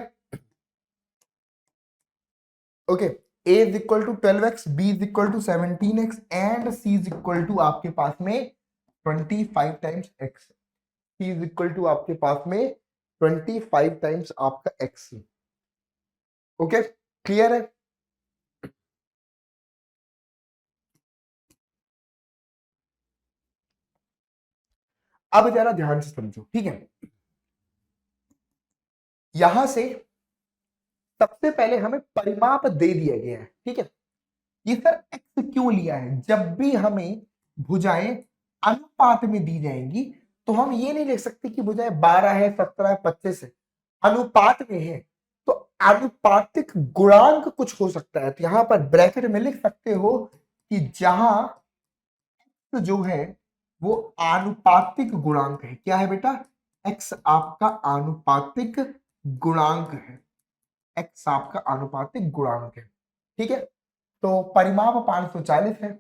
A: Okay, a is equal to 12x, b is equal to 17x and c is equal to आपके पास में 25 times x। c is equal to आपके पास में 25 टाइम्स आपका x। ओके, क्लियर है? अब जरा ध्यान से समझो। ठीक है, यहां से सबसे पहले हमें परिमाप दे दिया गया है। ठीक है, ये सर एक्स क्यों लिया है? जब भी हमें भुजाएं अनुपात में दी जाएंगी तो हम ये नहीं लिख सकते कि भुजाएं 12 है, 17 है, 25 है, अनुपात में है तो अनुपातिक गुणांक कुछ हो सकता है। तो यहां पर ब्रैकेट में लिख सकते हो कि जहां एक्स जो है वो आनुपातिक गुणांक है। क्या है बेटा? एक्स आपका आनुपातिक गुणांक है, एक्स आपका आनुपातिक गुणांक है। ठीक है, तो परिमाप 540 है,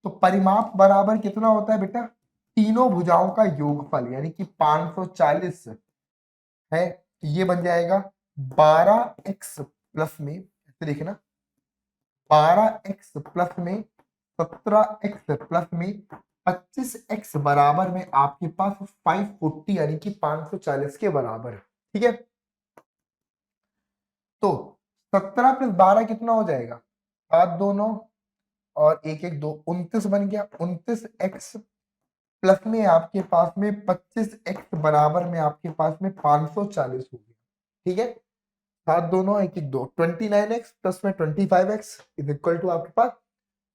A: तो परिमाप बराबर कितना होता है बेटा? तीनों भुजाओं का योगफल, यानी कि 540 है, तो ये बन जाएगा 12x प्लस में, ऐसे लिखना, 12x प्लस में 17x प्लस में 25x बराबर में आपके पास 540 यानी कि 540 के बराबर। ठीक है, तो 17 प्लस 12 कितना हो जाएगा? 7 2 9 और 1 1 2, 29 बन गया। 29x प्लस में आपके पास में 25x बराबर में आपके पास में 540 हो गया। ठीक है, 7 2 9 1 1 2, 29x प्लस में 25x इज इक्वल टू आपके पास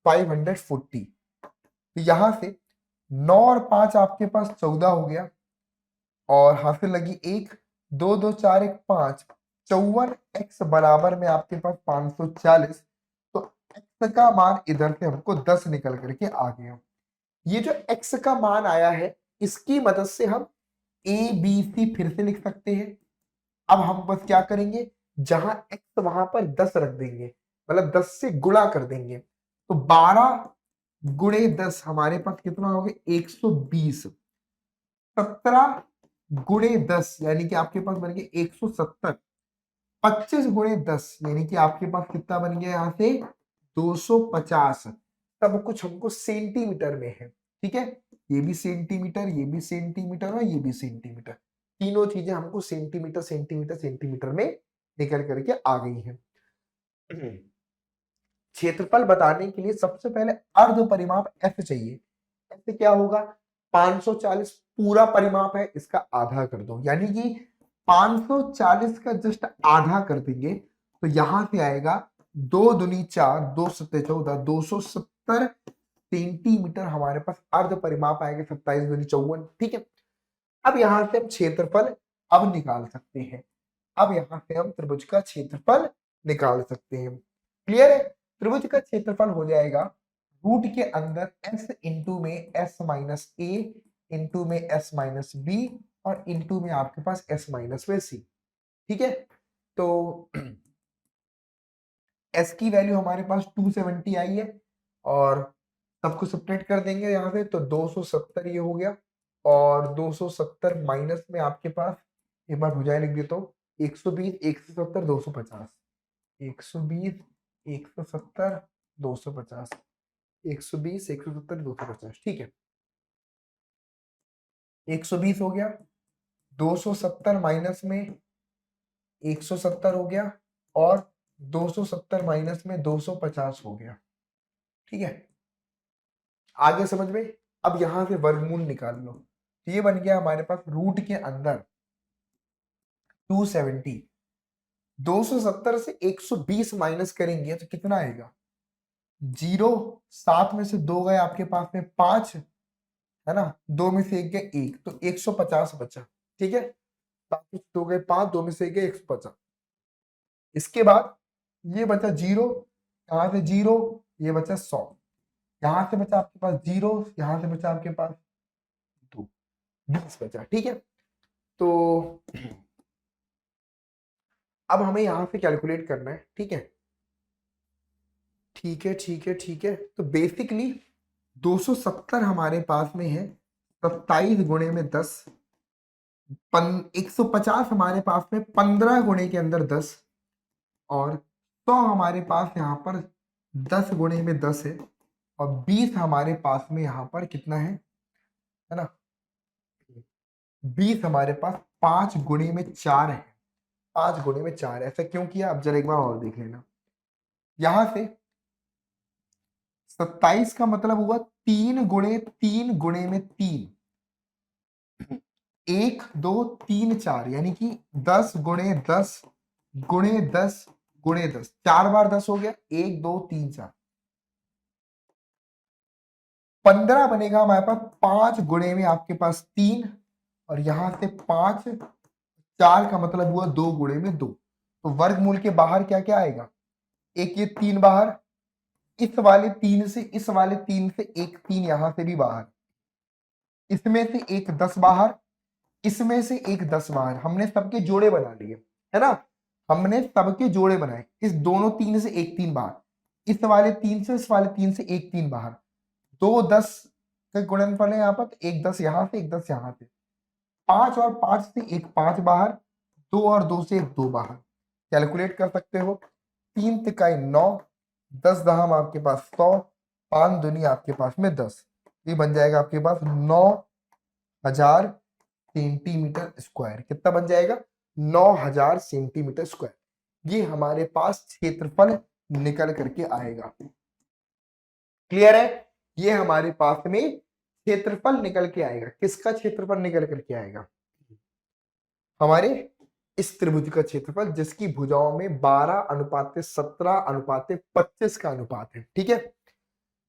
A: 540। तो यहां से 9 और 5 आपके पास 14 हो गया और हासिल लगी 1 2 2 4 1 5, 54x बराबर में आपके पास 540। तो x का मान इधर से हमको 10 निकल करके आ गया। ये जो x का मान आया है इसकी मदद से हम a b c फिर से लिख सकते हैं। अब हम बस क्या करेंगे, जहां x वहां पर 10 रख देंगे, मतलब 10 से गुणा कर देंगे, तो 12 गुणे 10 हमारे पास कितना हो गया? 120। 17 गुणे 10 यानी कि आपके पास बन गया 170। 25 गुणे 10 यानी कि आपके पास कितना बन गया यहाँ से? 250। सब कुछ हमको सेंटीमीटर में है। ठीक है, ये भी सेंटीमीटर, ये भी सेंटीमीटर और ये भी सेंटीमीटर, तीनों चीजें हमको सेंटीमीटर सेंटीमीटर सेंटीमीटर में निकल करके आ गई हैं। क्षेत्रफल बताने के लिए सबसे पहले अर्ध परिमाप f चाहिए। ऐसे क्या होगा? 540 पूरा परिमाप है, इसका आधा कर दो, यानी कि 540 का जस्ट आधा कर देंगे तो यहां से आएगा 2 दूनी 4, 2 सत्ते 14, 270 सेंटीमीटर हमारे पास अर्ध परिमाप आएगा। 27 दूनी 54। ठीक है, अब यहां से हम क्षेत्रफल अब निकाल सकते हैं। अब यहां से हम त्रिभुज का क्षेत्रफल निकाल सकते हैं। क्लियर है? त्रिभुज का क्षेत्रफल हो जाएगा रूट के अंदर s इंटू में s माइनस ए इंटू में s माइनस बी और इनटू में आपके पास s माइनस में c। ठीक है, तो s की वैल्यू हमारे पास 270 आई है और सबको सब्ट्रैक्ट कर देंगे यहाँ से, तो 270 ये हो गया और 270 माइनस में आपके पास, एक बार भुजाएं लिख देता हूँ, 120 170 250, 120 170 250, 120 170 250। ठीक है, 120 हो गया, 270 माइनस में 170 हो गया और 270 माइनस में 250 हो गया। ठीक है, आगे समझ में। अब यहां से वर्गमूल निकाल लो, तो ये बन गया हमारे पास रूट के अंदर 270, 270 से 120 माइनस करेंगे तो कितना आएगा, 0, 7 में से 2 गए आपके पास में 5, है ना, 2 में से 1 गए 1, तो 150 बचा। ठीक है, 7 में से 2 गए 5, 2 में से 1 गए 150। इसके बाद ये बचा 0, यहाँ से 0, ये बचा 100, यहाँ से बचा आपके पास 0, यहाँ से बचा आपके पास 2, 20 बचा। ठीक है, तो अब हमें यहाँ से कैलकुलेट करना है। ठीक है, ठीक है, ठीक है, ठीक है, तो बेसिकली 270 हमारे पास में है, 27 गुणे में 10, 150 हमारे पास में 15 गुणे के अंदर 10 और 100 हमारे पास यहाँ पर 10 गुणे में 10 है और 20 हमारे पास में यहाँ पर कितना है ना, 20 हमारे पास 5 गुणे में 4 है, 5 गुणे में 4। ऐसा क्यों किया, अब जरा एक बार और देख लेना। यहां से 27 का मतलब हुआ 3 गुणे 3 गुणे में 3, 1 2 3 4, यानी कि 10 गुणे 10 गुणे 10 गुणे 10, 4 बार 10 हो गया, 1 2 3 4, 15 बनेगा हमारे पास 5 गुणे में आपके पास 3 और यहां से 5, 4 का मतलब हुआ 2 गुणे में 2, तो वर्गमूल के बाहर क्या क्या आएगा, एक ये 3 बाहर, इस वाले 3 से इस वाले 3 से एक 3 यहां से भी बाहर, इसमें से एक 10 बाहर, इसमें से एक 10 बाहर, हमने सबके जोड़े बना लिए, है ना, हमने सबके जोड़े बनाए, इस दोनों 3 से एक 3 बाहर, इस वाले 3 से इस वाले 3 से एक 3 बाहर, 2 10 का गुणनफल है यहाँ पर, तो एक 10 यहां से एक 10 यहां से, 5 और 5 से एक 5 बाहर, 2 और 2 से एक 2 बाहर। कैलकुलेट कर सकते हो, 3 तिकाई 9, 10 दहम आपके पास 100, 5 दुनी आपके पास में 10, ये बन जाएगा आपके पास 9000 सेंटीमीटर स्क्वायर। कितना बन जाएगा, 9000 सेंटीमीटर स्क्वायर। ये हमारे पास क्षेत्रफल निकल करके आएगा। क्लियर है, ये हमारे पास में क्षेत्रफल निकल के आएगा। किसका क्षेत्रफल निकल करके आएगा, हमारे इस त्रिभुज का क्षेत्रफल, जिसकी भुजाओं में 12:17:25 का अनुपात है। ठीक है,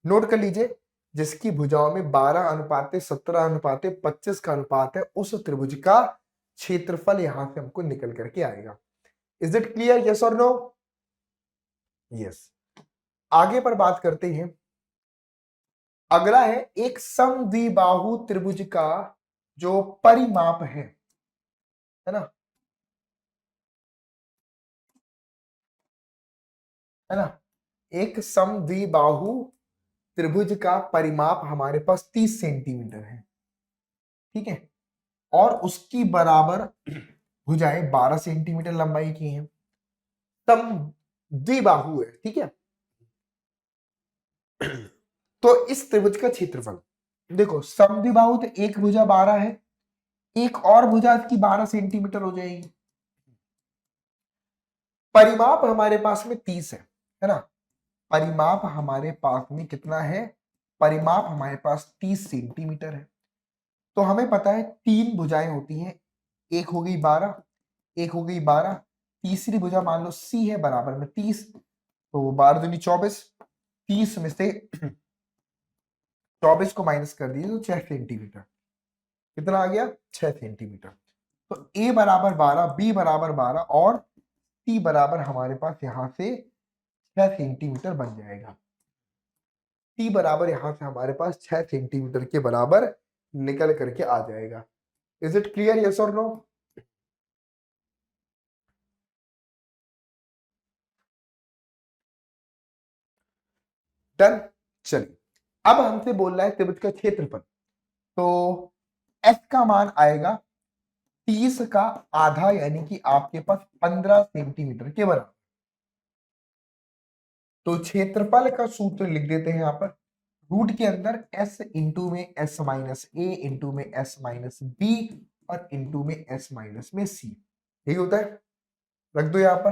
A: नोट कर लीजिए, जिसकी भुजाओं में 12:17:25 का अनुपात है, उस त्रिभुज का क्षेत्रफल यहां से हमको निकल करके आएगा। इज इट क्लियर, यस और नो? यस। आगे पर बात करते हैं, अगला है एक समद्विबाहु त्रिभुज का जो परिमाप है ना, है ना, एक समद्विबाहु त्रिभुज का परिमाप हमारे पास 30 सेंटीमीटर है। ठीक है, और उसकी बराबर भुजाएं 12 सेंटीमीटर लंबाई की हैं, समद्विबाहु है। ठीक है, तो इस त्रिभुज का क्षेत्रफल देखो, समद्विबाहु तो एक भुजा 12 है, एक और भुजा इसकी 12 सेंटीमीटर हो जाएगी, परिमाप हमारे पास में 30 है ना, परिमाप हमारे पास में कितना है, परिमाप हमारे पास 30 सेंटीमीटर है। तो हमें पता है 3 भुजाएं होती हैं, एक हो गई 12, एक हो गई 12, तीसरी भुजा मान लो सी है बराबर में 30, तो 12 दूनी 24, 30 में से 24 को माइनस कर दिए तो 6 सेंटीमीटर, कितना आ गया, 6 सेंटीमीटर। तो ए बराबर 12, बी बराबर 12 और सी बराबर हमारे पास यहां से 6 सेंटीमीटर बन जाएगा। टी बराबर यहां से हमारे पास 6 सेंटीमीटर के बराबर निकल करके आ जाएगा। इज इट क्लियर, यस और नो? डन। चलिए, अब हमसे बोल रहा है त्रिभुज का क्षेत्रफल। तो एस का मान आएगा 30 का आधा, यानी कि आपके पास 15 सेंटीमीटर के बराबर। तो क्षेत्रफल का सूत्र लिख देते हैं यहां पर, रूट के अंदर एस इंटू में एस माइनस ए इंटू में एस माइनस बी और इंटू में एस माइनस में सी, यही होता है। रख दो यहां पर।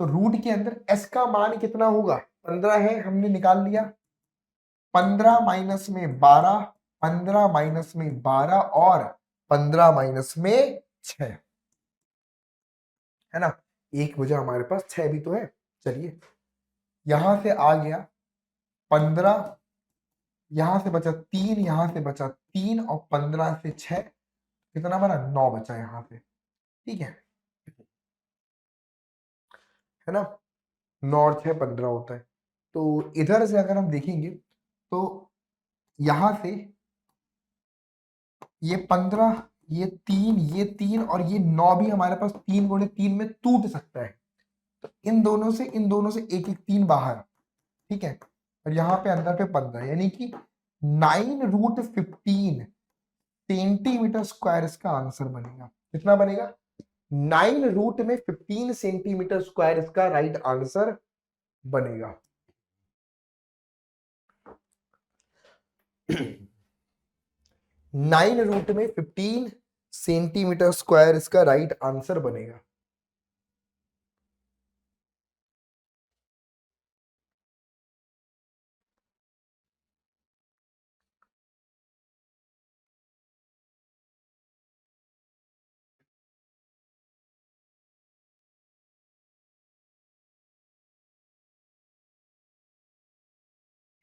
A: तो रूट के अंदर एस का मान कितना होगा, 15 है, हमने निकाल लिया। 15 माइनस में 12, 15 माइनस में 12 और 15 माइनस में 6, है ना। एक वजह हमारे पास 6 भी तो है। चलिए, यहां से आ गया 15, यहां से बचा 3, यहां से बचा 3 और 15 से 6 कितना बना, 9 बचा यहां से। ठीक है ना। 9 और 6 15 होता है। तो इधर से अगर हम देखेंगे तो यहां से ये 15, ये 3 और ये 9 भी हमारे पास 3 गुणे 3 में टूट सकता है। तो इन दोनों से एक एक 3 बाहर। ठीक है। और यहाँ पे अंदर पे 15, यानी कि 9√15 सेंटीमीटर स्क्वायर इसका आंसर बनेगा। कितना बनेगा, 9√15 सेंटीमीटर स्क्वायर इसका राइट आंसर बनेगा। 9√15 सेंटीमीटर स्क्वायर इसका राइट आंसर बनेगा।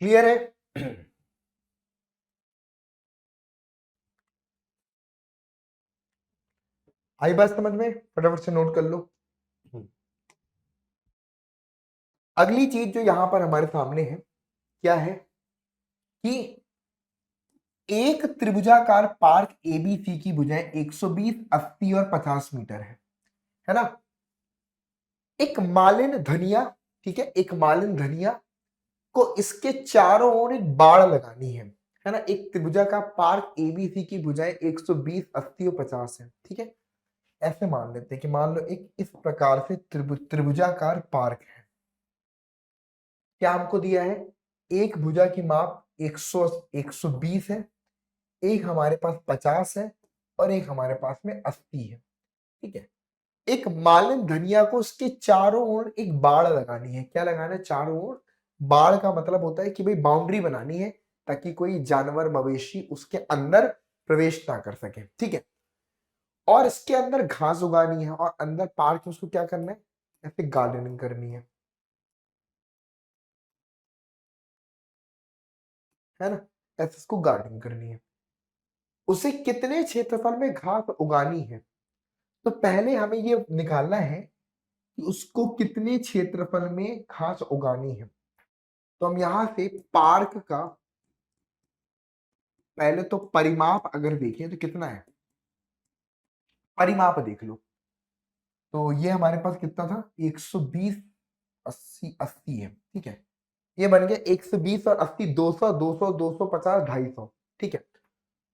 A: क्लियर है? आई बात समझ में? फटाफट से नोट कर लो। अगली चीज जो यहां पर हमारे सामने है, क्या है कि एक त्रिभुजाकार पार्क एबीसी की भुजाएं 120, 80 और 50 मीटर है ना। एक मालिन धनिया, ठीक है, एक मालिन धनिया को इसके चारों ओर एक बाड़ लगानी है ना। एक त्रिभुजाकार पार्क एबीसी की भुजाएं 120, 80 और 50 है। ठीक है। ऐसे मान लेते हैं कि मान लो एक इस प्रकार से त्रिभुजाकार पार्क है। क्या हमको दिया है, एक भुजा की माप 120 है, एक हमारे पास 50 है और एक हमारे पास में 80 है। ठीक है। एक मालिन धनिया को उसके चारों ओर एक बाड़ लगानी है। क्या लगाना है, चारों ओर बाड़ का मतलब होता है कि भाई बाउंड्री बनानी है, ताकि कोई जानवर मवेशी उसके अंदर प्रवेश ना कर सके। ठीक है। और इसके अंदर घास उगानी है और अंदर पार्क में उसको क्या करना है, ऐसे गार्डनिंग करनी है ना। ऐसे इसको गार्डनिंग करनी है। उसे कितने क्षेत्रफल में घास उगानी है, तो पहले हमें ये निकालना है कि उसको कितने क्षेत्रफल में घास उगानी है। तो हम यहां से पार्क का पहले तो परिमाप अगर देखें तो कितना है, परिमाप देख लो। तो ये हमारे पास कितना था, 120, 80, 80 है। ठीक है। ये बन गया 120 और 80, 200, 200, 250, 250। ठीक है।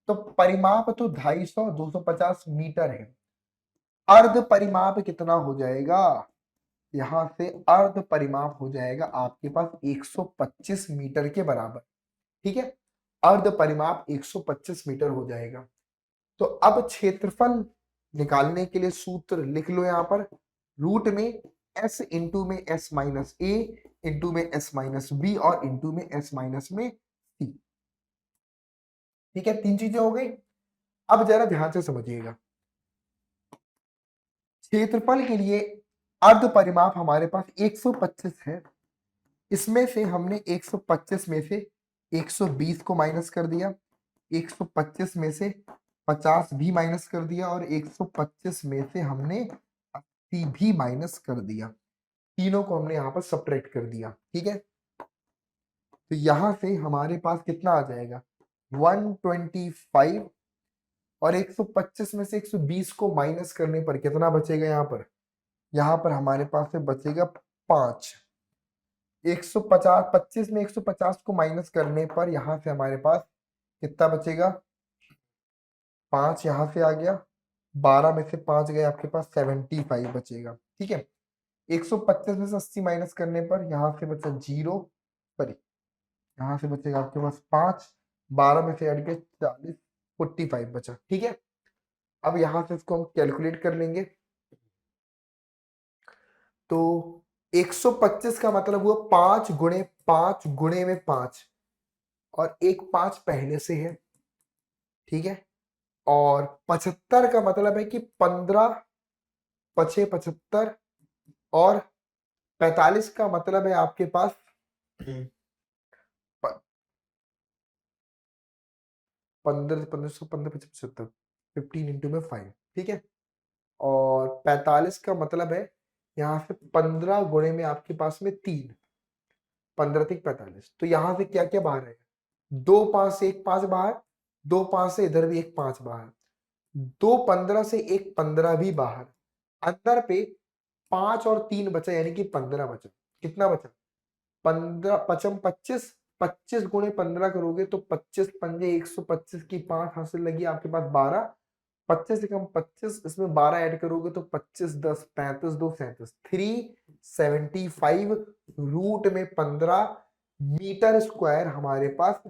A: तो परिमाप तो 250, 250 मीटर है। अर्ध परिमाप कितना हो जाएगा, यहां से अर्ध परिमाप हो जाएगा आपके पास 125 मीटर के बराबर। ठीक है। अर्ध परिमाप 125 मीटर हो जाएगा। तो अब क्षेत्रफल निकालने के लिए सूत्र लिख लो यहां पर, रूट में s इंटू में s माइनस ए इंटू में s माइनस बी और इंटू में s माइनस में सी। ठीक है, 3 चीजें हो गई। अब जरा ध्यान से समझिएगा, क्षेत्रफल के लिए अर्ध परिमाप हमारे पास 125 है। इसमें से हमने 125 में से 120 को माइनस कर दिया, 125 में से 50 भी माइनस कर दिया और 125 में से हमने 80 भी माइनस कर दिया। तीनों को हमने यहाँ पर सब्ट्रैक्ट कर दिया। ठीक है। तो यहां से हमारे पास कितना आ जाएगा, 125 और 125 में से 120 को माइनस करने पर कितना बचेगा? यहाँ पर हमारे पास से बचेगा 5। 150, 25 में 150 को माइनस करने पर यहाँ से हमारे पास कितना बचेगा? 5 यहाँ से आ गया, 12 में से 5 गए, आपके पास 75 बचेगा। ठीक है, 125 में से 80 माइनस करने पर यहाँ से बचा 0, सॉरी यहाँ से बचेगा आपके पास 5, 12 में से हट गए 40, 45 बचा। ठीक है, अब यहाँ से इसको हम कैलकुलेट कर लेंगे। तो 125 का मतलब हुआ 5 गुणे 5 गुणे में 5, और एक 5 पहले से है। ठीक है, और 75 का मतलब है कि 15 पचे 75, और 45 का मतलब है आपके पास 15 15 15 इंटू में 5। ठीक है, और 45 का मतलब है यहाँ से 15 गुणे में आपके पास में 3, 15 तक 45। तो यहाँ से क्या क्या बाहर है? 2 5 से 1 5 बाहर, 2 5 से इधर भी 1 5 बाहर, 2 15 से 1 15 भी बाहर, अंदर पे 5 और 3 बचा, यानी कि 15 बचा। कितना बचा? 15 पचम 25, 25 गुणे 15 करोगे तो 25 पंजे 125 की 5 हासिल लगी आपके पास 12, 25 से कम 25, इसमें 12 ऐड करोगे तो 25 10 35 2 37, 375 रूट में 15 मीटर स्क्वायर हमारे पास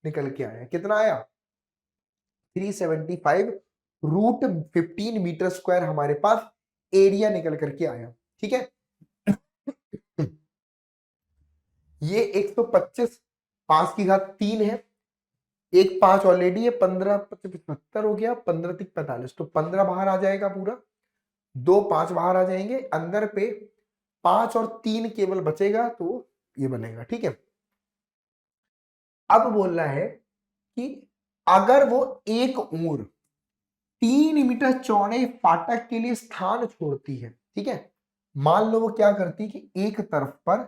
A: निकल के आया। कितना आया? 375 रूट 15 मीटर स्क्वायर हमारे पास एरिया निकल करके आया। ठीक है, ये 125 5 की घात 3 है, एक 5 ऑलरेडी है, 15 75 हो गया, 15 तक 45, तो 15 बाहर आ जाएगा पूरा, 2 5 बाहर आ जाएंगे, अंदर पे 5 और 3 केवल बचेगा, तो ये बनेगा। ठीक है, अब बोल रहा है कि अगर वो एक और 3 मीटर चौड़े फाटक के लिए स्थान छोड़ती है। ठीक है, मान लो वो क्या करती कि एक तरफ पर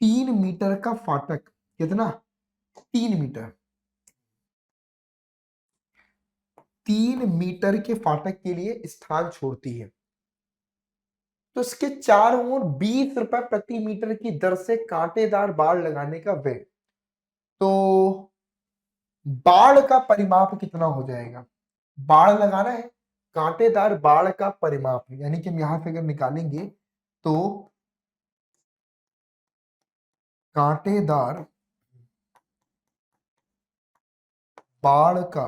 A: 3 मीटर का फाटक, कितना? 3 मीटर, 3 मीटर के फाटक के लिए स्थान छोड़ती है, तो इसके चारों ओर 20 रुपए प्रति मीटर की दर से कांटेदार बाड़ लगाने का व्यय। तो बाड़ का परिमाप कितना हो जाएगा? बाड़ लगाना है, कांटेदार बाड़ का परिमाप, यानी कि हम यहां से अगर निकालेंगे तो कांटेदार बाड़ का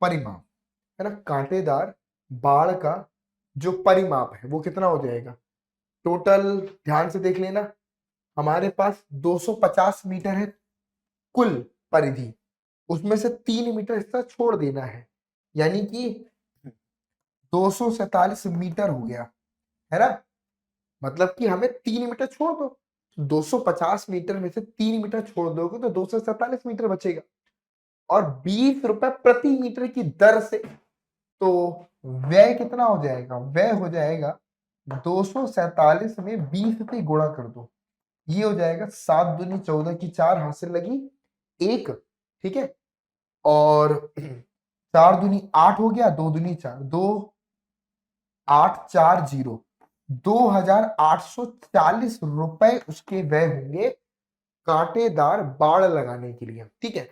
A: परिमाप है ना, कांटेदार बाड़ का जो परिमाप है वो कितना हो जाएगा? टोटल ध्यान से देख लेना, हमारे पास 250 मीटर है कुल परिधि, उसमें से 3 मीटर हिस्सा छोड़ देना है, यानी कि 247 मीटर हो गया, है ना। मतलब कि हमें 3 मीटर छोड़ दो, 250 मीटर में से 3 मीटर छोड़ दोगे तो 247 मीटर बचेगा, और 20 रुपए प्रति मीटर की दर से, तो व्यय कितना हो जाएगा? व्यय हो जाएगा 247 में 20 से गुणा कर दो, ये हो जाएगा 7 दूनी 14 की 4 हासिल लगी 1। ठीक है, और 4 दूनी 8 हो गया, 2 दूनी 4, 2 8 4 0, 2840 रुपए उसके व्यय होंगे कांटेदार बाड़ लगाने के लिए। ठीक है,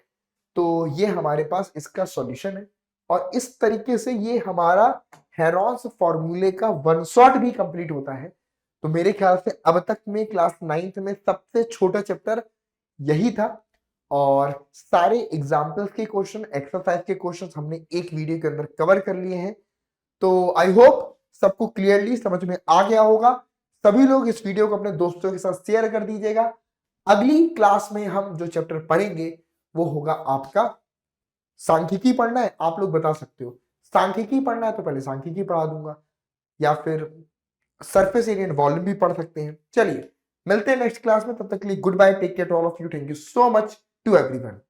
A: तो ये हमारे पास इसका सॉल्यूशन है, और इस तरीके से ये हमारा हेरॉन्स फॉर्मूले का वन शॉट भी कंप्लीट होता है। तो मेरे ख्याल से अब तक में क्लास 9th में सबसे छोटा चैप्टर यही था, और सारे एग्जाम्पल्स के क्वेश्चन, एक्सरसाइज के क्वेश्चन हमने एक वीडियो के अंदर कवर कर लिए हैं। तो आई होप सबको क्लियरली समझ में आ गया होगा। सभी लोग इस वीडियो को अपने दोस्तों के साथ शेयर कर दीजिएगा। अगली क्लास में हम जो चैप्टर पढ़ेंगे वो होगा आपका सांख्यिकी। पढ़ना है, आप लोग बता सकते हो सांख्यिकी पढ़ना है तो पहले सांख्यिकी पढ़ा दूंगा, या फिर सरफेस एरिया एंड वॉल्यूम भी पढ़ सकते हैं। चलिए मिलते हैं नेक्स्ट क्लास में, तब तक के लिए good bye, take care to all of you, thank you so much to everyone.